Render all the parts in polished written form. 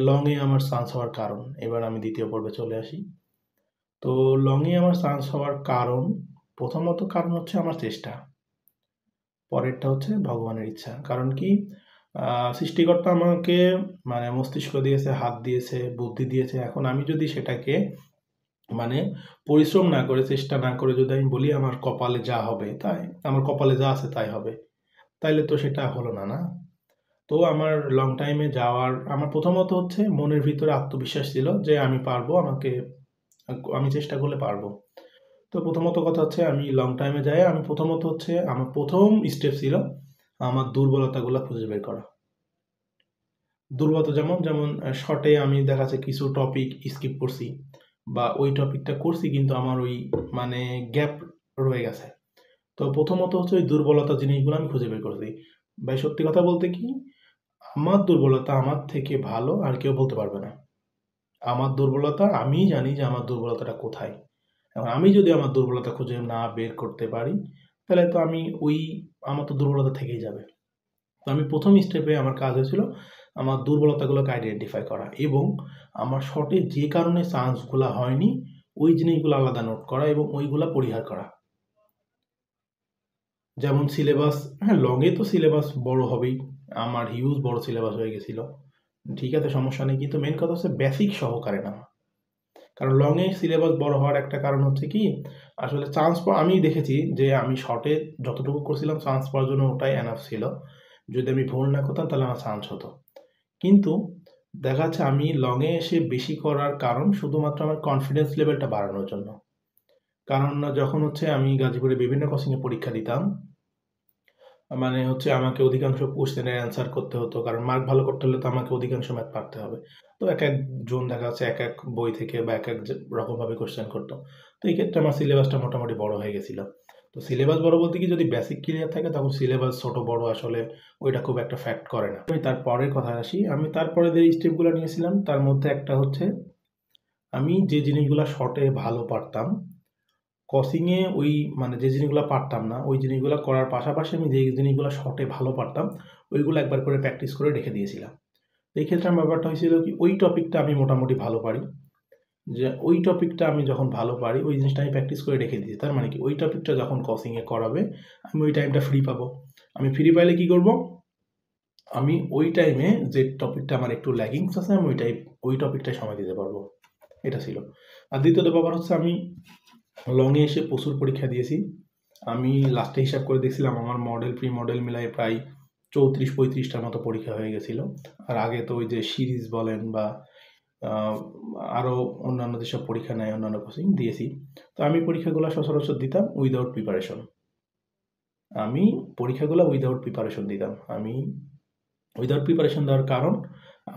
লংয়ে আমার চান্স হওয়ার কারণ, এবার আমি দ্বিতীয় পর্বে চলে আসি। তো লংয়ে আমার চান্স হওয়ার কারণ, প্রথমত কারণ হচ্ছে আমার চেষ্টা, পরেরটা হচ্ছে ভগবানের ইচ্ছা। কারণ কি, সৃষ্টিকর্তা আমাকে মানে মস্তিষ্ক দিয়েছে, হাত দিয়েছে, বুদ্ধি দিয়েছে। এখন আমি যদি সেটাকে মানে পরিশ্রম না করে, চেষ্টা না করে যদি আমি বলি আমার কপালে যা হবে তাই, আমার কপালে যা আছে তাই হবে, তাইলে তো সেটা হলো না, না? তো আমার লং টাইমে যাওয়ার আমার প্রথমত হচ্ছে মনের ভিতরে আত্মবিশ্বাস ছিল যে আমি পারবো, আমি চেষ্টা করলে পারবো। তো প্রথমত কথা হচ্ছে আমি লং টাইমে যাই, আমি প্রথমত হচ্ছে আমার প্রথম স্টেপ ছিল আমার দুর্বলতাগুলো খুঁজে বের করা। দুর্বলতা যেমন যেমন শর্টে আমি দেখা যাচ্ছে কিছু টপিক স্কিপ করছি, বা ওই টপিকটা করছি কিন্তু আমার ওই মানে গ্যাপ রয়ে গেছে। তো প্রথমত হচ্ছে ওই দুর্বলতা জিনিসগুলো আমি খুঁজে বের করছি। ভাই সত্যি কথা বলতে কি, আমার দুর্বলতা আমার থেকে ভালো আর কেউ বলতে পারবে না। আমার দুর্বলতা আমিই জানি যে আমার দুর্বলতাটা কোথায়। এখন আমি যদি আমার দুর্বলতা খুঁজে না বের করতে পারি, তাহলে তো আমার তো দুর্বলতা থেকেই যাবে। তো আমি প্রথম স্টেপে আমার কাজ হয়েছিল আমার দুর্বলতাগুলোকে আইডেন্টিফাই করা, এবং আমার শর্টে যে কারণে চান্সগুলো হয়নি ওই জিনিসগুলো আলাদা নোট করা এবং ওইগুলা পরিহার করা। যেমন সিলেবাস, হ্যাঁ লংয়ে তো সিলেবাস বড় হবেই, আমার হিউজ বড় সিলেবাস হয়ে গেছিল, ঠিক আছে সমস্যা নেই, কিন্তু মেন কথা হচ্ছে বেসিক সহকারে না। কারণ লংয়ে সিলেবাস বড় হওয়ার একটা কারণ হচ্ছে কি, আসলে চান্স আমি দেখেছি যে আমি শর্টে যতটুকু করছিলাম চান্স পাওয়ার জন্য ওটাই এনাফ ছিল। যদি আমি ভুল না করতাম তাহলে আমার চান্স হতো। কিন্তু দেখা যাচ্ছে আমি লংয়ে এসে বেশি করার কারণ শুধুমাত্র আমার কনফিডেন্স লেভেলটা বাড়ানোর জন্য। কারণ যখন হচ্ছে আমি গাজীপুরে বিভিন্ন কোচিংয়ে পরীক্ষা দিতাম, মানে হচ্ছে আমাকে অধিকাংশ কোশ্চেনের অ্যান্সার করতে হতো, কারণ মার্ক ভালো করতে হলে তো আমাকে অধিকাংশ ম্যাথ পারতে হবে। তো এক একজন দেখা যাচ্ছে এক এক বই থেকে বা এক এক রকমভাবে কোশ্চেন করতো। তো এই ক্ষেত্রে আমার সিলেবাসটা মোটামুটি বড় হয়ে গেছিল। তো সিলেবাস বড় বলতে কি, যদি বেসিক ক্লিয়ার থাকে তখন সিলেবাস ছোট বড় আসলে ওইটা খুব একটা ফ্যাক্ট করে না। আমি তারপরের কথা আসি, আমি তারপরে যে স্টেপগুলো নিয়েছিলাম তার মধ্যে একটা হচ্ছে আমি যে জিনিসগুলো শর্টে ভালো পারতাম, কোচিংয়ে ওই মানে যে জিনিসগুলো পারতাম না ওই জিনিসগুলো করার পাশাপাশি আমি যে জিনিসগুলো শর্টে ভালো পারতাম ওইগুলো একবার করে প্র্যাকটিস করে রেখে দিয়েছিলাম। তো এই ক্ষেত্রে আমার ব্যাপারটা হয়েছিল কি, ওই টপিকটা আমি মোটামুটি ভালো পারি, যে ওই টপিকটা আমি যখন ভালো পারি ওই জিনিসটা আমি প্র্যাকটিস করে রেখে দিয়েছি। তার মানে কি, ওই টপিকটা যখন কোচিংয়ে করাবে আমি ওই টাইমটা ফ্রি পাবো। আমি ফ্রি পাইলে কি করব, আমি ওই টাইমে যে টপিকটা আমার একটু ল্যাগিংস আছে আমি ওই টপিকটায় সময় দিতে পারবো। এটা ছিল। আর দ্বিতীয়ত ব্যাপার হচ্ছে আমি লংয়ে এসে প্রচুর পরীক্ষা দিয়েছি। আমি লাস্টে হিসাব করে দেখছিলাম আমার মডেল প্রি মডেল মিলায় প্রায় 34-35টার মতো পরীক্ষা হয়ে গেছিল। আর আগে তো ওই যে সিরিজ বলেন বা আরও অন্যান্য যেসব পরীক্ষা নেয় অন্যান্য কোচিং দিয়েছি। তো আমি পরীক্ষাগুলো সচরাচর দিতাম উইদাউট প্রিপারেশন। আমি পরীক্ষাগুলো উইদাউট প্রিপারেশন দিতাম। আমি উইদাউট প্রিপারেশন দেওয়ার কারণ,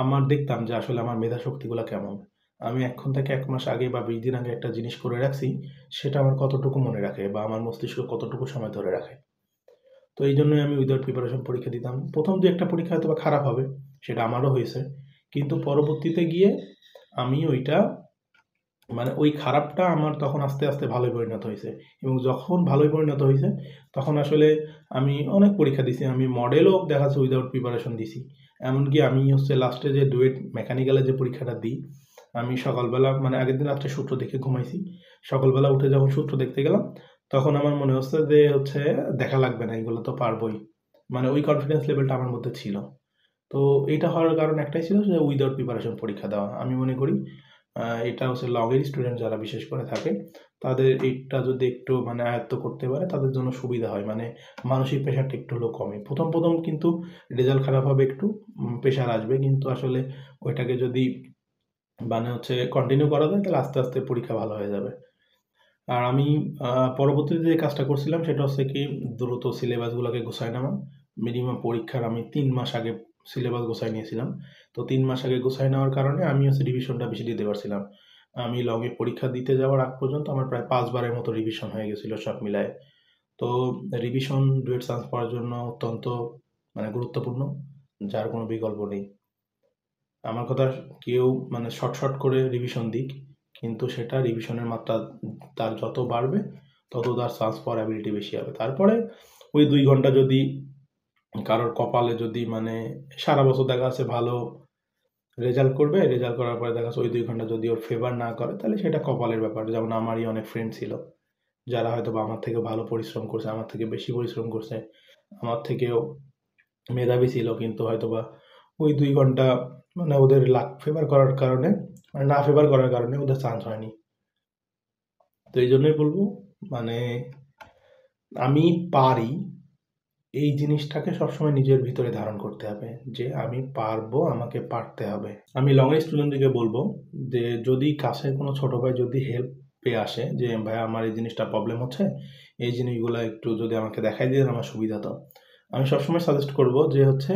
আমার দেখতাম যে আসলে আমার মেধা শক্তিগুলো কেমন। আমি এখন থেকে 1 মাস আগে বা 20 দিন আগে একটা জিনিস করে রাখছি, সেটা আমার কতটুকু মনে রাখে বা আমার মস্তিষ্ক কতটুকু সময় ধরে রাখে। তো এই জন্যই আমি উইদাউট প্রিপারেশন পরীক্ষা দিতাম। প্রথম 2-একটা পরীক্ষা হয়তো বা খারাপ হবে, সেটা আমারও হয়েছে। কিন্তু পরবর্তীতে গিয়ে আমি ওইটা মানে ওই খারাপটা আমার তখন আস্তে আস্তে ভালোই পরিণত হয়েছে, এবং যখন ভালোই পরিণত হয়েছে তখন আসলে আমি অনেক পরীক্ষা দিছি, আমি মডেলও দেখা যাচ্ছে উইদাউট প্রিপারেশন দিছি। এমনকি আমি হচ্ছে লাস্টে যে ডুয়েট মেকানিক্যালের যে পরীক্ষাটা দিই, আমি সকালবেলা মানে আগের দিন রাত্রে সূত্র দেখে ঘুমাইছি, সকালবেলা উঠে যখন সূত্র দেখতে গেলাম তখন আমার মনে হচ্ছে যে হচ্ছে দেখা লাগবে না, এগুলো তো পারবোই। মানে ওই কনফিডেন্স লেভেলটা আমার মধ্যে ছিল। তো এটা হওয়ার কারণ একটাই ছিল যে উইদাউট প্রিপারেশন পরীক্ষা দেওয়া। আমি মনে করি এটা হচ্ছে লগের স্টুডেন্ট যারা বিশেষ করে থাকে, তাদের এইটা যদি একটু মানে আয়ত্ত করতে পারে তাদের জন্য সুবিধা হয়। মানে মানসিক প্রেশারটা একটু হলেও কমে। প্রথম কিন্তু রেজাল্ট খারাপ হবে, একটু প্রেশার আসবে, কিন্তু আসলে ওইটাকে যদি মানে হচ্ছে কন্টিনিউ করা যায় তাহলে আস্তে আস্তে পরীক্ষা ভালো হয়ে যাবে। আর আমি পরবর্তীতে যে কাজটা করছিলাম সেটা হচ্ছে কি, দ্রুত সিলেবাসগুলোকে গুছায় নেওয়া। মিনিমাম পরীক্ষার আমি 3 মাস আগে সিলেবাস গুছায় নিয়েছিলাম। তো 3 মাস আগে গুছায় নেওয়ার কারণে আমি হচ্ছে রিভিশনটা বেশি দিতে পারছিলাম। আমি লংয়ে পরীক্ষা দিতে যাওয়ার আগ পর্যন্ত আমার প্রায় 5 বারের মতো রিভিশন হয়ে গেছিল সব মিলায়ে। তো রিভিশন ডুয়েট চান্স পাওয়ার জন্য অত্যন্ত মানে গুরুত্বপূর্ণ, যার কোনো বিকল্প নেই। আমার কথা, কেউ মানে শর্ট করে রিভিশন দিক, কিন্তু সেটা রিভিশনের মাত্রা তার যত বাড়বে তত তার চান্স পাওয়ার অ্যাবিলিটি বেশি হবে। তারপরে ওই 2 ঘন্টা যদি কারোর কপালে যদি মানে সারা বছর দেখা যাচ্ছে ভালো রেজাল্ট করবে, রেজাল্ট করার পরে দেখা যাচ্ছে ওই 2 ঘন্টা যদি ওর ফেভার না করে তাহলে সেটা কপালের ব্যাপার। যেমন আমারই অনেক ফ্রেন্ড ছিল, যারা হয়তোবা আমার থেকে ভালো পরিশ্রম করছে, আমার থেকে বেশি পরিশ্রম করছে, আমার থেকেও মেধাবী ছিল, কিন্তু হয়তোবা ওই 2 ঘন্টা মানে ওদের লাক ফেভার করার কারণে, মানে না ফেভার করার কারণে ওদের চান্স হয়নি। তো এইজন্যই বলবো, মানে আমি পারি, এই জিনিসটাকে সবসময় নিজের ভিতরে ধারণ করতে হবে যে আমি পারবো, আমাকে পারতে হবে। আমি লং এর স্টুডেন্টদেরকে বলবো যে যদি কাছের কোনো ছোট ভাই যদি হেল্প পেয়ে আসে যে ভাই আমার এই জিনিসটা প্রবলেম হচ্ছে, এই জিনিসগুলো একটু যদি আমাকে দেখাই দিতেন আমার সুবিধা হতো। আমি সবসময় সাজেস্ট করব যে হচ্ছে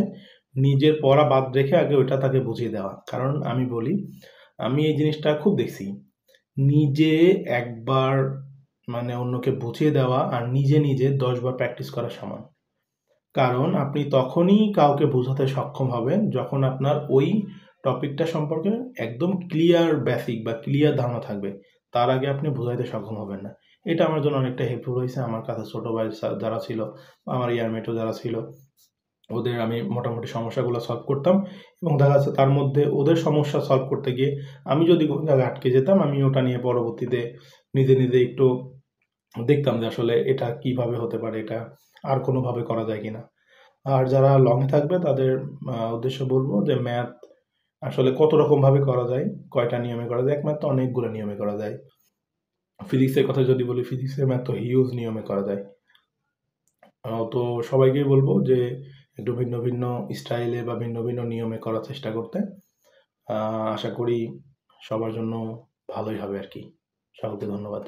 নিজের পড়া বাদ রেখে আগে ওইটা তাকে বুঝিয়ে দেওয়া। কারণ আমি বলি, আমি এই জিনিসটা খুব দেখছি। নিজে একবার মানে অন্যকে বুঝিয়ে দেওয়া আর নিজে 10 বার প্র্যাকটিস করা সমান। কারণ আপনি তখনই কাউকে বোঝাতে সক্ষম হবেন যখন আপনার ওই টপিকটা সম্পর্কে একদম ক্লিয়ার বেসিক বা ক্লিয়ার ধারণা থাকবে। তার আগে আপনি বোঝাইতে সক্ষম হবেন না। এটা আমার জন্য অনেকটা হেল্পফুল হয়েছে। আমার কাছে ছোট ভাই যারা ছিল, আমার ইয়ারমেটও যারা ছিল, ওদের আমি মোটামুটি সমস্যাগুলো সলভ করতাম এবং দেখা যাচ্ছে তার মধ্যে ওদের সমস্যা সলভ করতে গিয়ে আমি যদি কোনো জায়গায় আটকে যেতাম, আমি ওটা নিয়ে পরবর্তীতে নিজে একটু দেখতাম যে আসলে এটা কিভাবে হতে পারে, এটা আর কোনোভাবে করা যায় কিনা। আর যারা লং এ থাকবে তাদের উদ্দেশ্যে বলবো যে ম্যাথ আসলে কত রকমভাবে করা যায়, কয়টা নিয়মে করা যায়। এক ম্যাথ তো অনেকগুলো নিয়মে করা যায়। ফিজিক্সের কথা যদি বলি, ফিজিক্সের ম্যাথ তো হিউজ নিয়মে করা যায়। তো সবাইকেই বলবো যে একটু ভিন্ন স্টাইলে বা ভিন্ন নিয়মে করার চেষ্টা করতে। আশা করি সবার জন্য ভালোই হবে আরকি। সকলকে ধন্যবাদ।